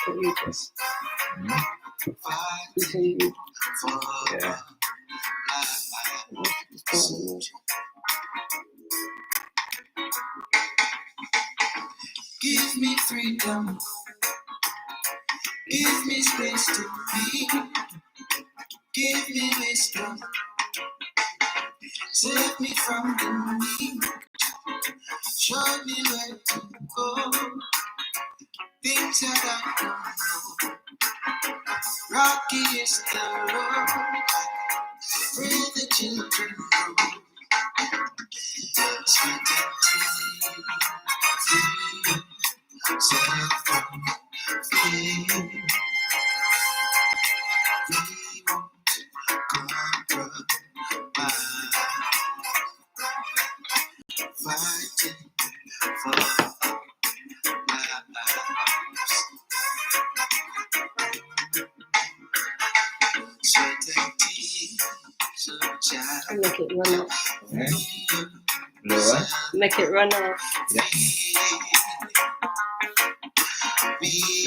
what you just. Yeah. Give me freedom. Give me space to be. Give me wisdom. Save me from the need. Show me where to go. Things that I don't know. Rocky is the road. Where the children go. Sweet and tea. Set from free. We won't compromise. Fighting for our lives. Sweat and tears of child. Make it run out. Lower? Make it run out. Yeah.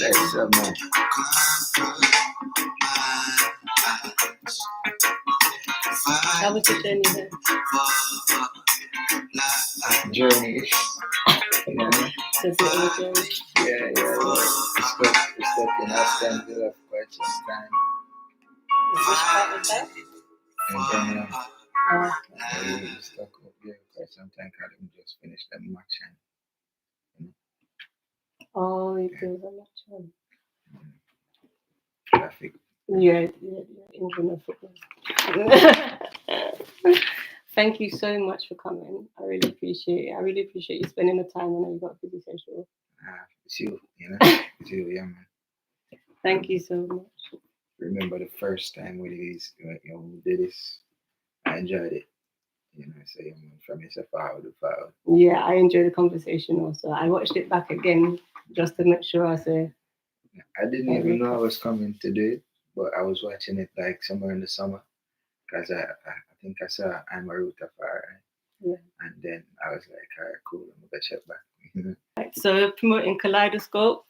Let's more. How was the journey then? Journey. Yeah. So it's a journey. Yeah. It's stuck in our standstill for quite some time. Which part was that? And then, Oh, we were stuck up there for quite some time because we just finished the match and oh, it was a much fun. traffic. Yeah, England and football. Thank you so much for coming. I really appreciate it. I really appreciate you spending the time. I know you've got a busy schedule. It's you, It's you, yeah, man. Thank you so much. Remember the first time we did this, I enjoyed it. So from yourself forward to forward. Yeah, I enjoyed the conversation also. I watched it back again just to make sure I say. I didn't even know I was coming to do it, but I was watching it like somewhere in the summer because I think I saw I'm a Root of Fire. Yeah. And then I was like, all right, cool, I'm going to check back. Right, so promoting Kaleidoscope.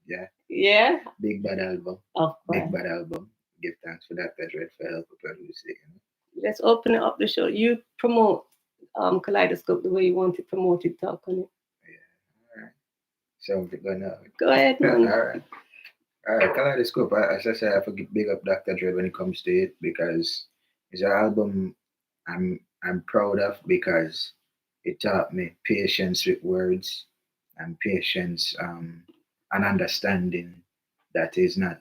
Yeah. Yeah. Big Bad Album. Of course. Big Bad Album. Give thanks for that Dread for help produce it. Let's open it up the show. You promote Kaleidoscope the way you want it promoted. Talk on it. Yeah. All right. So we're going to... Go ahead, man. All right, Kaleidoscope. As I said, I have to big up Dr. Dre when it comes to it because it's an album I'm proud of because it taught me patience with words and patience and understanding that is not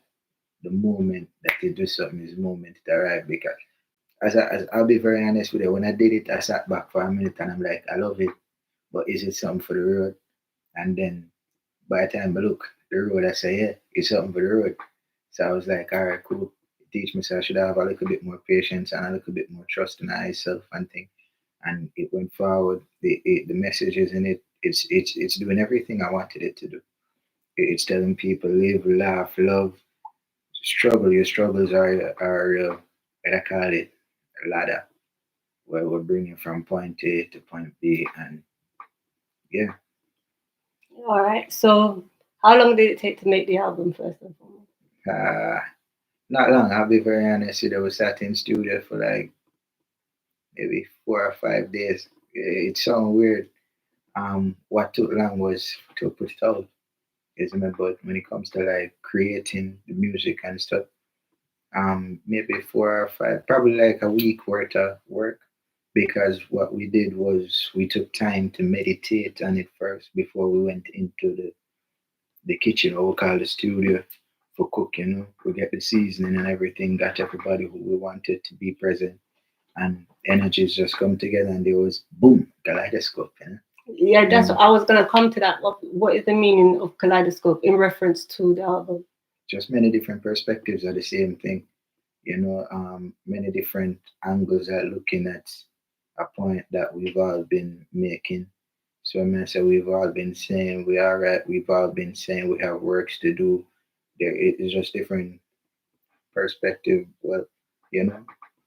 the moment that you do something is the moment to arrive. Because as I'll be very honest with you, when I did it, I sat back for a minute and I'm like, I love it, but is it something for the road? And then by the time I look the road, I say, yeah, it's something for the road. So I was like, all right, cool. Teach me, so I should have a little bit more patience and a little bit more trust in myself and thing. And it went forward. The messages in it, it's doing everything I wanted it to do. It's telling people live, laugh, love, struggle. Your struggles are what I call it, a ladder, where we're bringing from point A to point B, and yeah. All right. So, how long did it take to make the album first and foremost? Not long. I'll be very honest. I was sat in studio for like maybe 4 or 5 days. It sounds weird. What took long was to put it out. But when it comes to like creating the music and stuff, maybe 4 or 5, probably like a week worth of work. Because what we did was we took time to meditate on it first before we went into the kitchen, or we call the studio, for cooking. We get the seasoning and everything, got everybody who we wanted to be present, and energies just come together, and there was boom, Kaleidoscope. Yeah, that's what I was gonna come to that. What is the meaning of Kaleidoscope in reference to the album? Just many different perspectives of the same thing. Many different angles at looking at a point that we've all been making. So I say we've all been saying we are right. We've all been saying we have works to do. There is just different perspective. Well,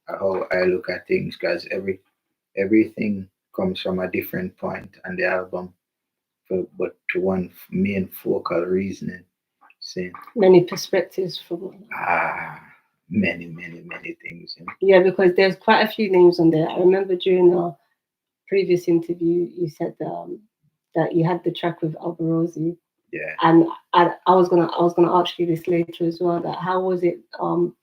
how I look at things, because everything comes from a different point on the album, but to one main focal reasoning. See, Many perspectives from. many things. You know? Yeah, because there's quite a few names on there. I remember during our previous interview, you said that you had the track with Alberosi, Yeah. and I was gonna ask you this later as well. That how was it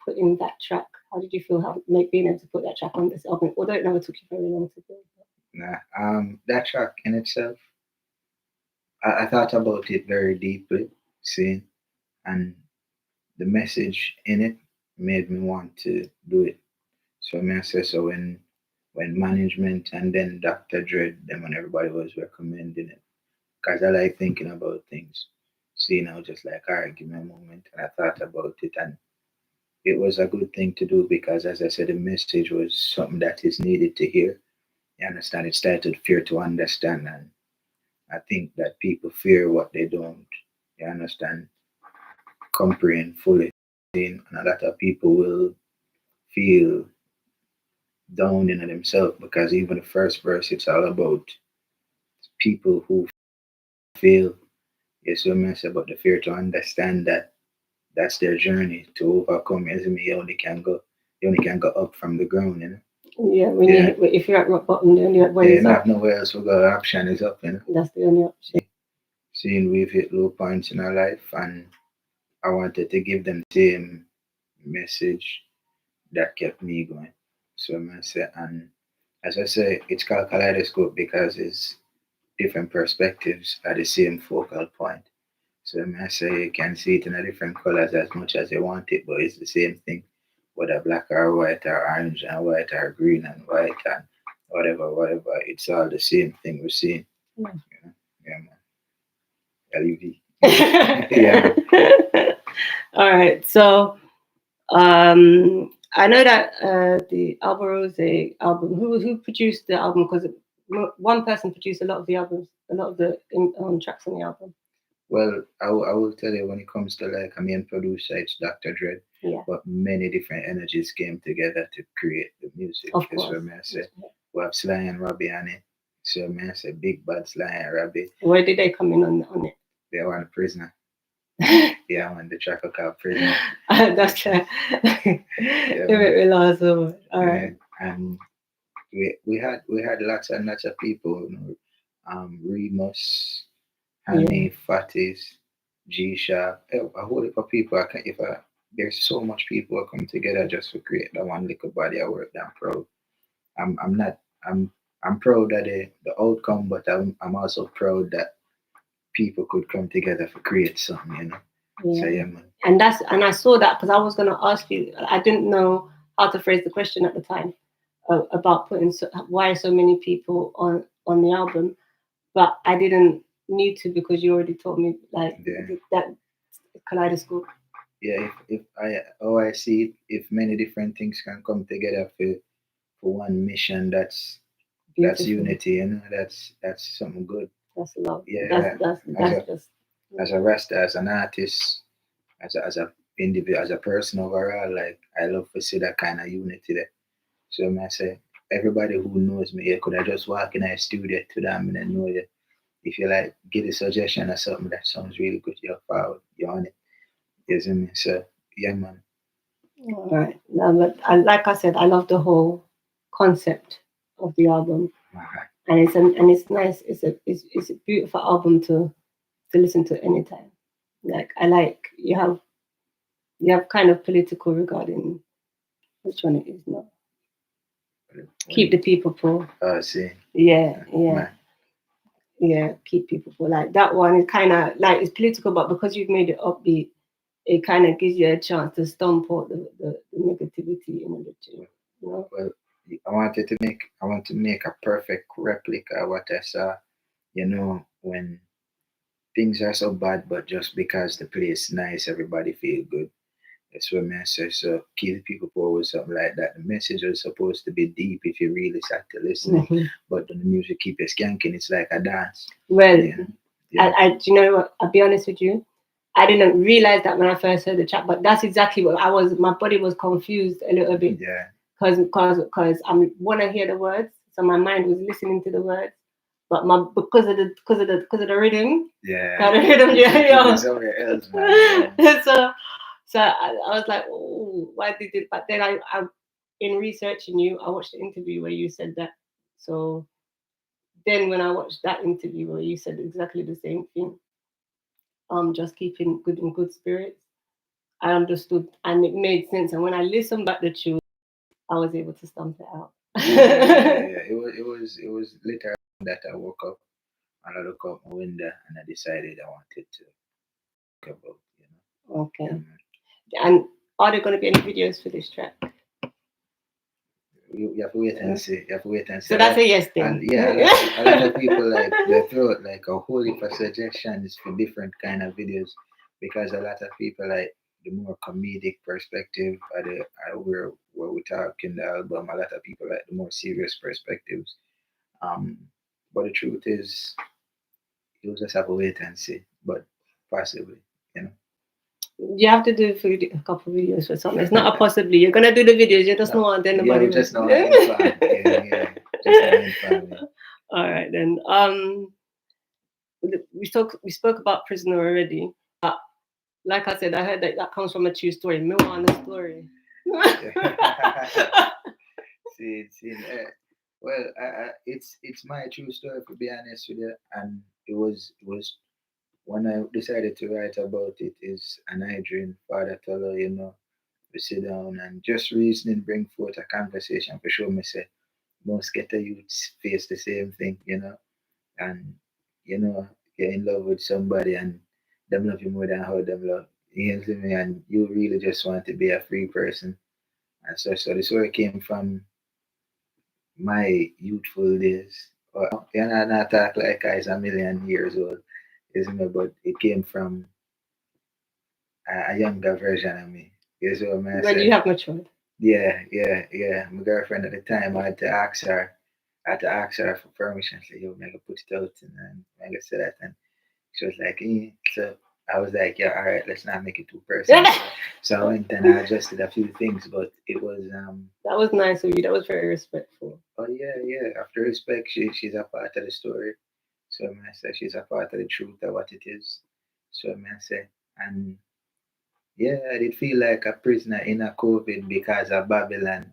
putting that track? How did you feel being able to put that track on this album? Although it never took you very long to do. That track in itself, I thought about it very deeply, see, and the message in it made me want to do it. So I say so when management and then Dr. Dread, them and everybody was recommending it, because I like thinking about things. See, I was just like, all right, give me a moment, and I thought about it, and it was a good thing to do because, as I said, the message was something that is needed to hear. You understand? It started fear to understand, and I think that people fear what they don't. You understand? Comprehend fully, and a lot of people will feel down in themselves because even the first verse, it's all about people who fail. Yes, so much about the fear to understand that that's their journey to overcome. Isn't me? You only can go up from the ground, you know. Yeah, if you're at rock bottom, the only way Yeah, is not up. nowhere else. We got option is up, you know. That's the only option. Seeing we've hit low points in our life, and I wanted to give them the same message that kept me going. So I say, and as I say, it's called Kaleidoscope because it's different perspectives at the same focal point. So I say you can see it in a different colors as much as you want it, but it's the same thing, whether black or white or orange and white or green and white and whatever. It's all the same thing we're seeing. Yeah. Yeah, man. LUV. Yeah. All right. So I know that the Alberosi album. Who produced the album? Because one person produced a lot of the albums, a lot of the tracks on the album. Well, I will tell you when it comes to like a main producer, it's Dr. Dread. Yeah. But many different energies came together to create the music. Of That's course. what I say. We have Sly and Robbie on it. So I say big bad Sly and Robbie. Where did they come in on it? They were a prisoner. Yeah, on the track called Prisoner. That's fair. It made me laugh so much. All right. And we had lots and lots of people, you know, Remus, Honey, Fatis, G Sharp, a whole heap of people. There's so much people who come together just to create that one little body of work that I'm proud. I'm proud of the outcome, but I'm also proud that people could come together to create something, you know. Yeah. So yeah, man. And I saw that because I was going to ask you. I didn't know how to phrase the question at the time about putting why so many people on the album, but I didn't need to because you already told me that Kaleidoscope. Yeah, if I see it, if many different things can come together for one mission, that's unity, you know. That's something good. That's love. Yeah, as a Rasta, as an artist, as a individual, as a person overall, like I love to see that kind of unity there. So I say everybody who knows me, you could have just walk in a studio to them and know you. If you like get a suggestion or something that sounds really good, you're forward, you're on it. You see me? So yeah, man. All right. But like I said, I love the whole concept of the album, and it's nice. It's a beautiful album to listen to anytime. Like I like you have kind of political regarding which one it is now. Keep the people poor. Oh, see. Yeah. Man. Yeah, keep people poor. Like that one is kind of like it's political, but because you've made it upbeat, it kind of gives you a chance to stomp out the negativity in the literature. You know? Well, I want to make a perfect replica of what I saw. You know, when things are so bad, but just because the place nice, everybody feel good. That's what I say. So keep people forward, something like that. The message is supposed to be deep if you really start to listen. But when the music keep you skanking, it's like a dance. Well, I do you know what? I'll be honest with you. I didn't realize that when I first heard the track, but that's exactly what I was. My body was confused a little bit. Yeah. Because I want to hear the words, so my mind was listening to the words, but because of the rhythm, Yeah. kind of rhythm, yeah. Somewhere else, man. Yeah. So I was like, oh, why did it? But then I in researching you, I watched the interview where you said that. So then when I watched that interview where you said exactly the same thing, just keeping good in good spirits, I understood and it made sense. And when I listened back the tune, I was able to stump it out. Yeah. It was later that I woke up and I looked out my window and I decided I wanted to talk about, you know. Okay. Yeah, And are there going to be any videos for this track? you have to wait and see. You have to wait and see. So that's a yes then. And yeah, a lot of people like they throw out like a whole heap of suggestions for different kind of videos because a lot of people like the more comedic perspective or the where we talk in the album. A lot of people like the more serious perspectives. Um, but the truth is, you'll just have to wait and see. But possibly, you know. You have to do a couple of videos for something. It's not a possibly. You're gonna do the videos. You just No. know and then Yeah, nobody we just know will. how to inform. Yeah. Just know how to inform. Yeah. All right then. We spoke about Prisoner already. Like I said, I heard that comes from a true story. Me want the story. See, well, it's my true story to be honest with you, and it was when I decided to write about it is an Nigerian father teller, you know, we sit down and just reasoning bring forth a conversation for sure. Me say most ghetto youths face the same thing, you know, and you know you're in love with somebody and them love you more than how them love you know me, and you really just want to be a free person, and so the story came from my youthful days. Well, you know, not talk like I was a million years old, isn't it? But it came from a younger version of me. You see what I When you say? have matured. Yeah. My girlfriend at the time, I had to ask her for permission. Say, yo, I can put it out and I can say that. And she was like, So I was like, yeah, all right, let's not make it too personal. So I went and I adjusted a few things, but it was That was nice of you. That was very respectful. oh yeah. After respect, she's a part of the story. So I say she's a part of the truth of what it is. So I say, and yeah, I did feel like a prisoner in a COVID because of Babylon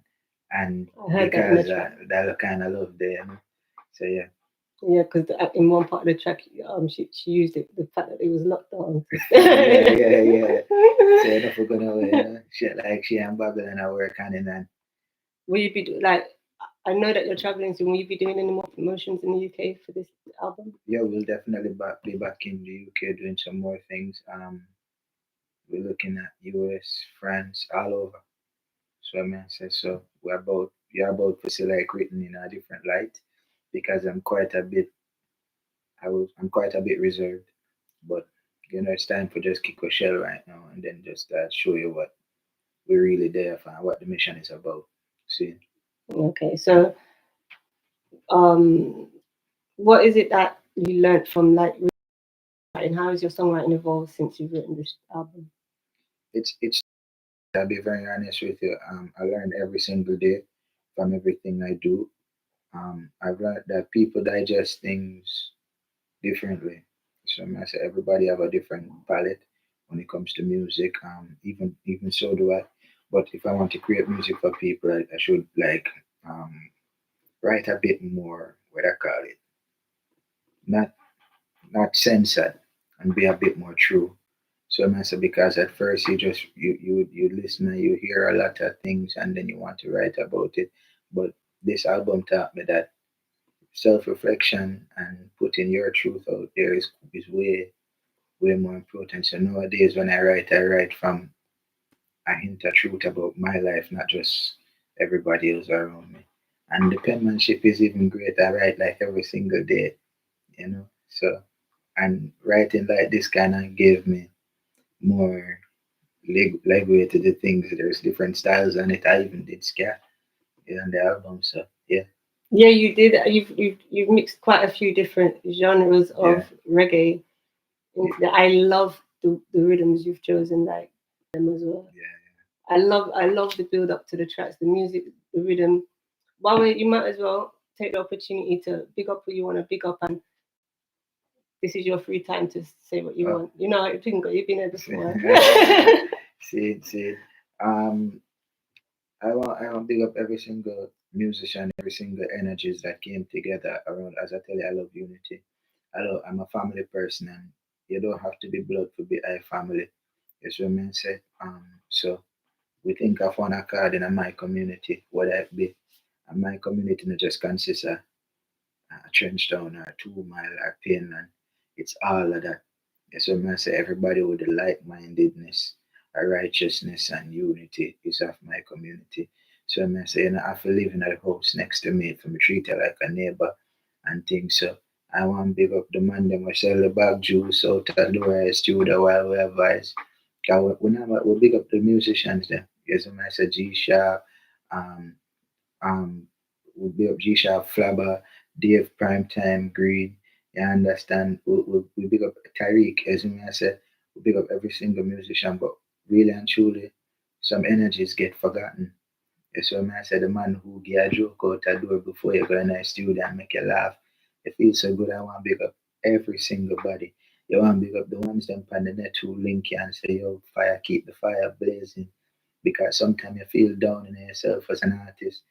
and I heard that in the because track. that kind of love there. You know? So yeah. Yeah, because in one part of the track, she used it the fact that it was locked down. Yeah. So enough for going away, you know? She and Babylon are working hand in hand. Will you be like? I know that you're traveling soon. Will you be doing any more promotions in the UK for this album? Yeah, we'll definitely be back in the UK doing some more things. We're looking at US, France, all over. So I mean, say so you're about to see like written in a different light because I'm quite a bit reserved, but you know it's time for just kick a shell right now and then just show you what we're really there for and what the mission is about. See, Okay, so um, what is it that you learned from like writing? How has your songwriting evolved since you've written this album? it's I'll be very honest with you. I learn every single day from everything I do. I've learned that people digest things differently. So I say everybody have a different palette when it comes to music. Even so do I. But if I want to create music for people, I should like write a bit more. What I call it, not not censored, and be a bit more true. So I say because at first you listen and you hear a lot of things and then you want to write about it. But this album taught me that self-reflection and putting your truth out there is way more important. So nowadays when I write from a hint of truth about my life, not just everybody else around me. And the penmanship is even great. I write like every single day, you know. So and writing like this kind of gave me more leeway to the things. There's different styles on it. I even did ska on the album. So yeah. Yeah, you did. You've mixed quite a few different genres of reggae. I love the rhythms you've chosen, like them as well. Yeah. I love the build up to the tracks, the music, the rhythm. By the way, you might as well take the opportunity to big up who you want to big up, and this is your free time to say what you want. You know, you've been there before. See. I want to big up every single musician, every single energies that came together around. As I tell you, I love unity. I'm a family person, and you don't have to be blood to be a family. That's what men say. So we think of one accord in my community, whether it be, and my community not just consists of Trenchtown or 2 Mile or Pinland. It's all of that. That's what I say. Everybody with the like-mindedness, righteousness, and unity is of my community. So I say, you know, I have to live in a house next to me for me treat her like a neighbor and things. So I want to big up the man that will sell the bag juice out at the way studio while we advise. We big up the musicians then. Yes, I say G Sharp, um, we big up G Sharp, Flabber, Dave Primetime, Green. You understand? We big up Tariq, as I said, we big up every single musician, but really and truly, some energies get forgotten. That's why I said the man who get a joke out the door before you go in the studio and make you laugh. It feels so good. I want to big up every single body. You want to big up the ones them on the net who link you and say, yo, fire, keep the fire blazing. Because sometimes you feel down in yourself as an artist,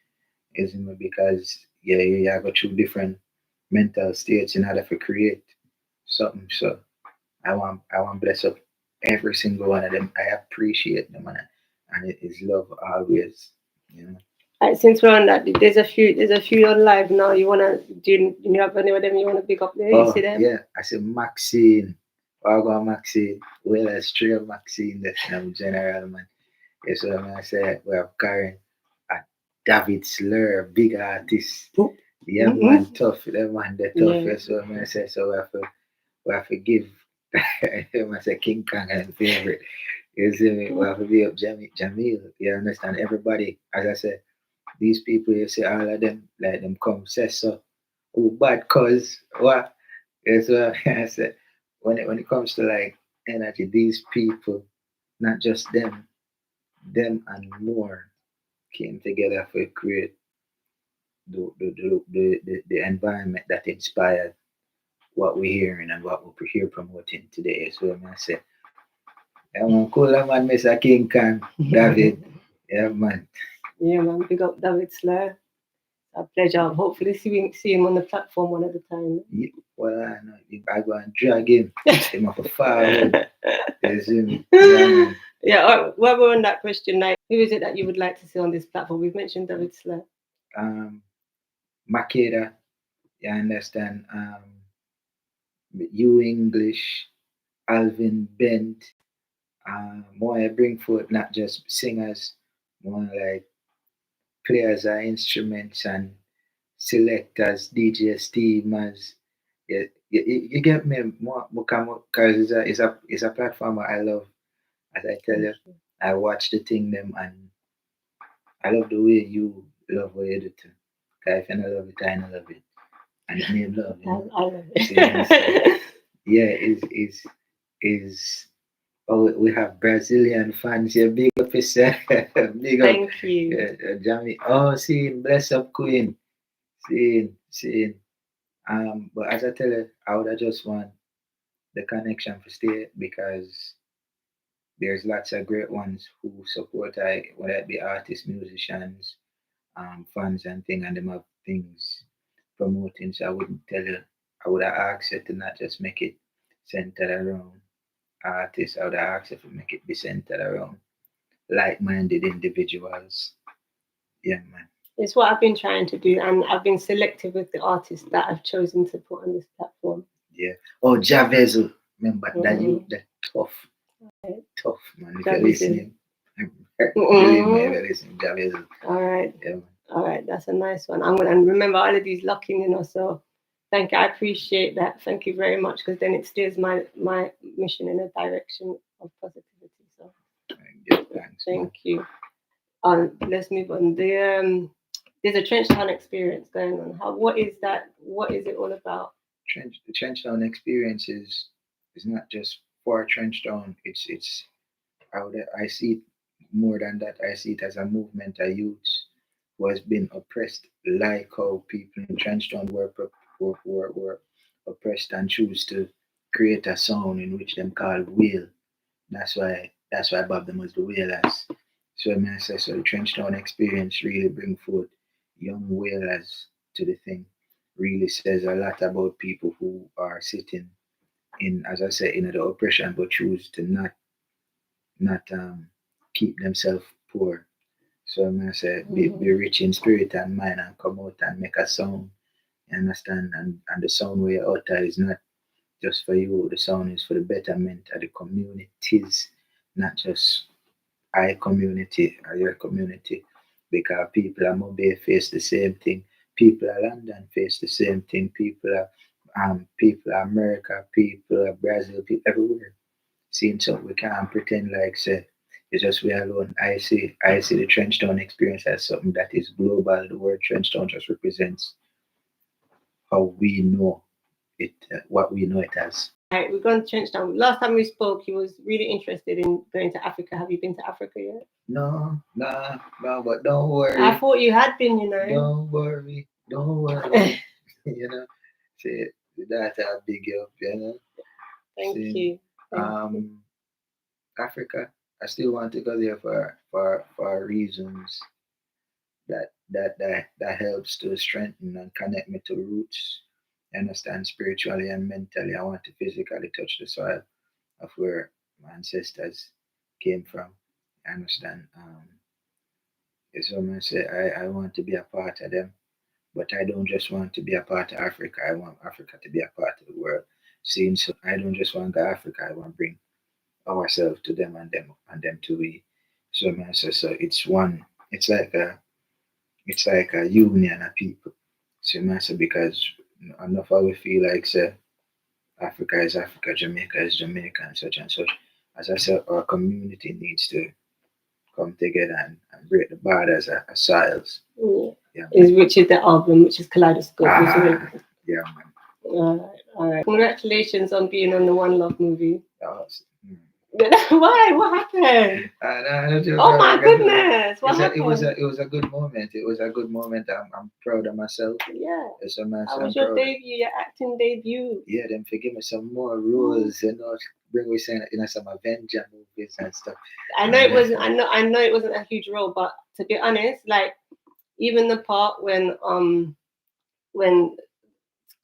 isn't it? Because you go through different mental states in order to create something. So I want to bless up every single one of them. I appreciate them, and it is love always. You know. Since we're on that, there's a few on live now. Do you have any of them you wanna pick up there? You see them? Yeah, I said Maxine. I go Maxine. Well, I straight Maxine. That's general man. Yes, what I say. We have Karen, David Slur, big artist. Yeah, man, tough. That man, the toughest. Yeah. So I say. So we have to give. I say King Kong and favorite. You see me? We have to be up Jamil. You understand? Everybody, as I said, these people, you see all of them, like them come say so. Oh, bad cause what? That's what I said. When it comes to like energy, these people, not just them and more came together to create the environment that inspired what we're hearing and what we're here promoting today. So I say, yeah, man, cool, man, Mr. King Khan, David. Yeah, man. Yeah, man, big up David Slur. A pleasure. Hopefully see him on the platform one at a time. Yeah, well, I know. I go and drag him. Him off a far away. Yeah, while we're on that question, like, who is it that you would like to see on this platform? We've mentioned David Slur. Makeda, you understand? You English, Alvin Bent. More I bring forth not just singers, more like players of instruments and selectors, DJ steamers. You get me more because it's a platform I love. As I tell you, I watch the thing them and I love the way you love what you do too. If you don't love it, I don't love it. And it means love, you know. I love it. Yeah, is we have Brazilian fans here. Big up yourself. Big up. Thank you. Jamie. Oh, seeing bless up Queen. Seeing. But as I tell you, I would just want the connection to stay because there's lots of great ones who support whether it be artists, musicians, fans and things, and them have things promoting. So I wouldn't tell you, I would have asked you to not just make it centered around artists. I would have asked you to make it be centered around like-minded individuals. Yeah, man. It's what I've been trying to do, and I've been selective with the artists that I've chosen to put on this platform. Yeah. Oh, Javezu. Remember that the tough man. If you're listening, believe me, if you're listening, Javezu. All right. Yeah, man. All right, that's a nice one. I'm gonna remember all of these locking, so thank you. I appreciate that. Thank you very much, because then it steers my mission in a direction of positivity. So thanks. Thank you. Let's move on. There's a Trenchtown experience going on. What is that? What is it all about? The Trenchtown experience is not just for Trenchtown. I see it more than that. I see it as a movement of youths who has been oppressed, like how people in Trenchtown were oppressed and choose to create a sound in which them call whale. That's why Bob them was the whalers. So I say so the Trenchtown experience really bring forth young whalers to the thing. Really says a lot about people who are sitting in, as I said, in the oppression but choose to not keep themselves poor. So I'm gonna say be rich in spirit and mind and come out and make a sound. You understand? And the sound where you utter is not just for you, the sound is for the betterment of the communities, not just I community or your community. Because people are Mobile face the same thing. People are London face the same thing. People are America, people are Brazil, people everywhere. Seeing something we can't pretend like say it's just we alone. I see the Trenchtown experience as something that is global. The word Trenchtown just represents how we know it, what we know it as. Right, we've gone to Trenchtown. Last time we spoke, he was really interested in going to Africa. Have you been to Africa yet? No, but don't worry. I thought you had been, you know. Don't worry. You know, say that I big up, you know. Thank See, you. Thank you. Africa, I still want to go there for reasons that helps to strengthen and connect me to roots. I understand spiritually and mentally. I want to physically touch the soil of where my ancestors came from. I understand. So I say I want to be a part of them, but I don't just want to be a part of Africa. I want Africa to be a part of the world. Seeing so, I don't just want to go Africa. I want to bring ourselves to them and them to we. So I say so. It's one. It's like a union of people. So I say because enough of we feel like say Africa is Africa, Jamaica is Jamaica, and such and such. As I said, our community needs to come together and break the borders of silos. Yeah. Which is the album, which is Kaleidoscope. Yeah, man. All right. Congratulations on being on the One Love movie. Awesome. Why? What happened? Oh my goodness! What happened? It was a good moment. It was a good moment. I'm proud of myself. Yeah. How was your debut? Your acting debut? Yeah, then forgive me some more roles. Bring we saying some Avenger movies and stuff. I know it wasn't. I know it wasn't a huge role, but to be honest, like even the part when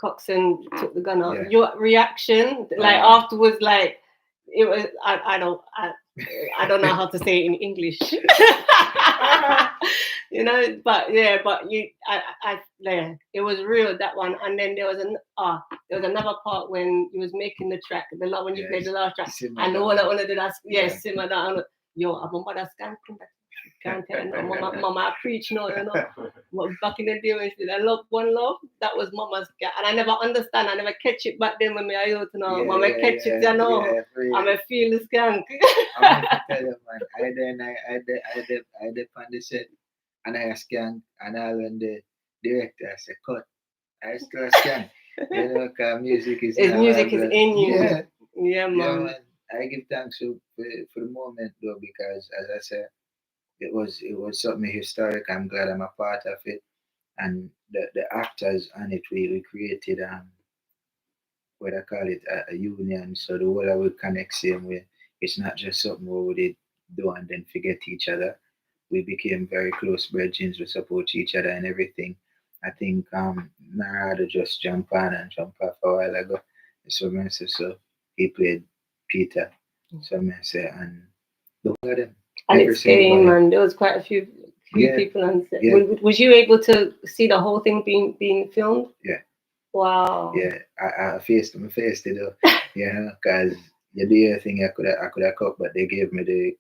Coxon took the gun out, your reaction, like afterwards, like it was. I don't know how to say it in English. You know, but yeah, but it was real, that one. And then there was another part when you was making the track, when you played the last track, and the one I did that, simmer down. Yo, I'm a mother skanking that. Can't tell you, mama, I preach no, you know. Back in the day when she did I love One Love, that was mama's cat, and I never understand, I never catch it back then when I used to know. Mama catch it, you know. I'm a feel the skank. I'm gonna tell you, man. I did on the set, and I skank, and I when the director said cut, I still skank. You know, cause music is in you. Yeah, man. I give thanks for the moment though, because as I said, it was something historic. I'm glad I'm a part of it, and the actors on it, we created what I call it a union, so the whole will connect same way. It's not just something where we did do and then forget each other. We became very close brethren. We support each other and everything. I think Narada just jump on and jump off a while ago. So I say so he played Peter. So I say and the whole of them. Alex came and there was quite a few people on set. Yeah. Was you able to see the whole thing being filmed? Yeah. Wow. Yeah, I faced it though. Yeah, because you do your thing I could have cut, but they gave me the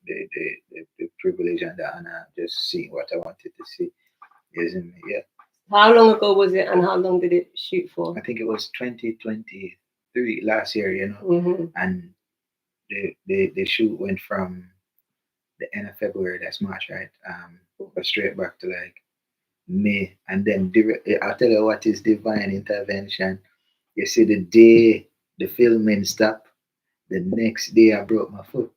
privilege and the honor just seeing what I wanted to see. Isn't it? Yeah. How long ago was it and how long did it shoot for? I think it was 2023 last year, you know. And the shoot went from the end of February, that's March, right? But straight back to like May, and then I'll tell you what is divine intervention. You see, the day the filming stopped, the next day I broke my foot.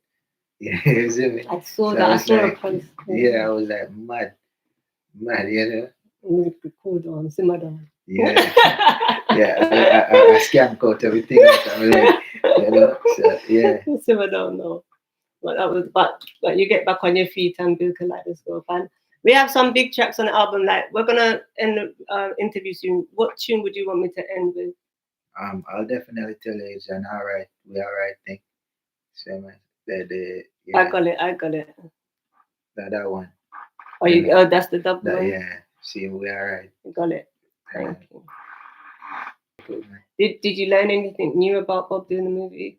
You see me? I saw that. I saw a post. Yeah, I was like mad. Mad, you know? Music record on, simmer down. Yeah. Yeah, I scan code everything. I'm like, you know, so yeah. Simmer down now. But that was, but you get back on your feet and build Kaleidoscope. And we have some big tracks on the album. Like we're gonna end the interview soon. What tune would you want me to end with? I'll definitely tell you it's an alright, we alright thing. So man, the I yeah, got it. I got it. that one. Oh, you. Oh, that's the double That one. yeah, see we alright. Got it. Thank you. Good, man. Did you learn anything new about Bob doing the movie?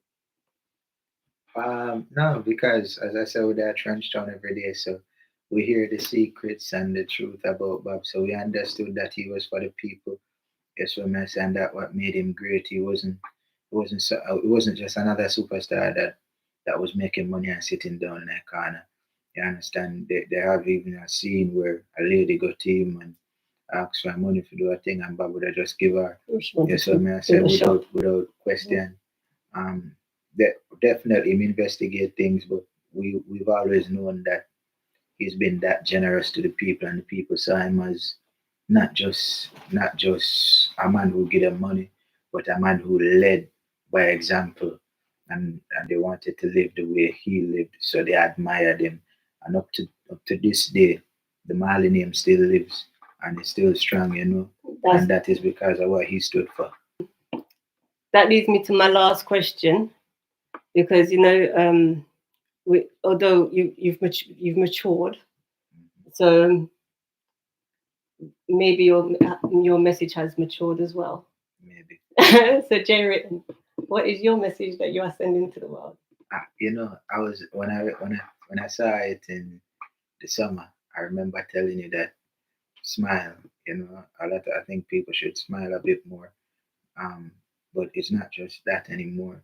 No, because as I said, we are trench town every day, so we hear the secrets and the truth about Bob. So we understood that he was for the people. Yes, what I'm saying, that what made him great. It wasn't just another superstar that was making money and sitting down in a corner. You understand? They have even a scene where a lady got to him and asked for money to do a thing, and Bob would have just give her. Yes, what I said, without question. Um, definitely him investigate things, but we've always known that he's been that generous to the people, and the people saw him as not just a man who give them money, but a man who led by example, and they wanted to live the way he lived, so they admired him, and up to this day, the Marley name still lives and is still strong, you know, and that is because of what he stood for. That leads me to my last question, because although you've matured, so maybe your message has matured as well. Maybe. So jwritten, what is your message that you are sending to the world? You know, I was when I saw it in the summer, I remember telling you that smile. You know, I think people should smile a bit more. Um, but it's not just that anymore.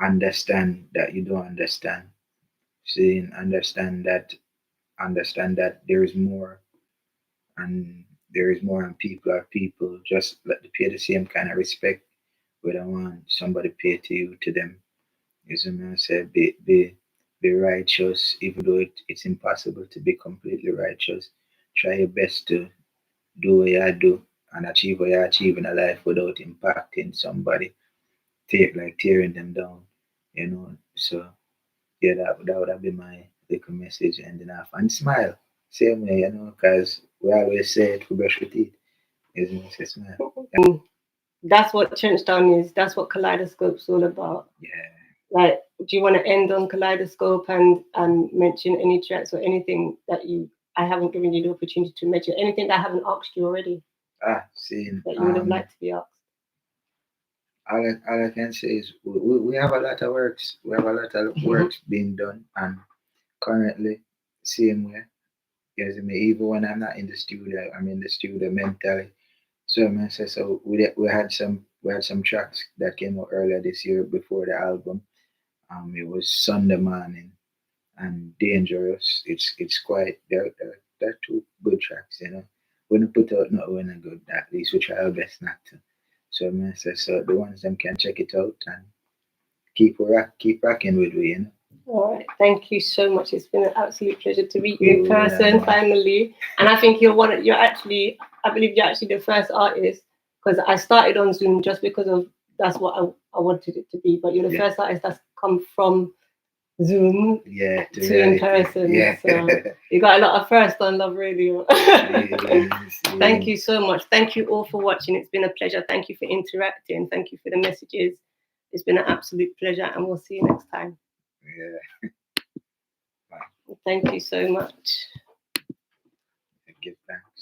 Understand that you don't understand. Saying understand that there is more, and there is more, and people are people. Just let the pay the same kind of respect. We don't want somebody pay to you to them. You see me? I say be righteous, even though it's impossible to be completely righteous. Try your best to do what you do and achieve what you achieve in a life without impacting somebody, tearing them down. You know. So yeah, that would have been my little message ending off. And smile. Same way, you know, because we always say it, we brush with teeth. Isn't it? Say smile. Yeah. That's what Trenchtown is. That's what Kaleidoscope's all about. Yeah. Like, do you want to end on Kaleidoscope and mention any tracks or anything that I haven't given you the opportunity to mention? Anything that I haven't asked you already Seeing that you would have liked to be asked? all I can say is we have a lot of works. We have a lot of works being done, and currently, same way. Yes, me. Even when I'm not in the studio, I'm in the studio mentally. So man, so we had some tracks that came out earlier this year before the album. It was Sunday Morning and Dangerous. It's quite they're two good tracks, you know. When we put out not when good, at least we try our best not to. So man, so the ones them can check it out and keep rocking with we, you know. All right, thank you so much. It's been an absolute pleasure to meet you in person finally. And I think I believe you're actually the first artist, because I started on Zoom just because of that's what I wanted it to be. But you're the first artist that's come from Zoom to in person. Yeah. So you got a lot of first on LUVRADIO. Thank you so much. Thank you all for watching. It's been a pleasure. Thank you for interacting. Thank you for the messages. It's been an absolute pleasure, and we'll see you next time. Yeah. Thank you so much.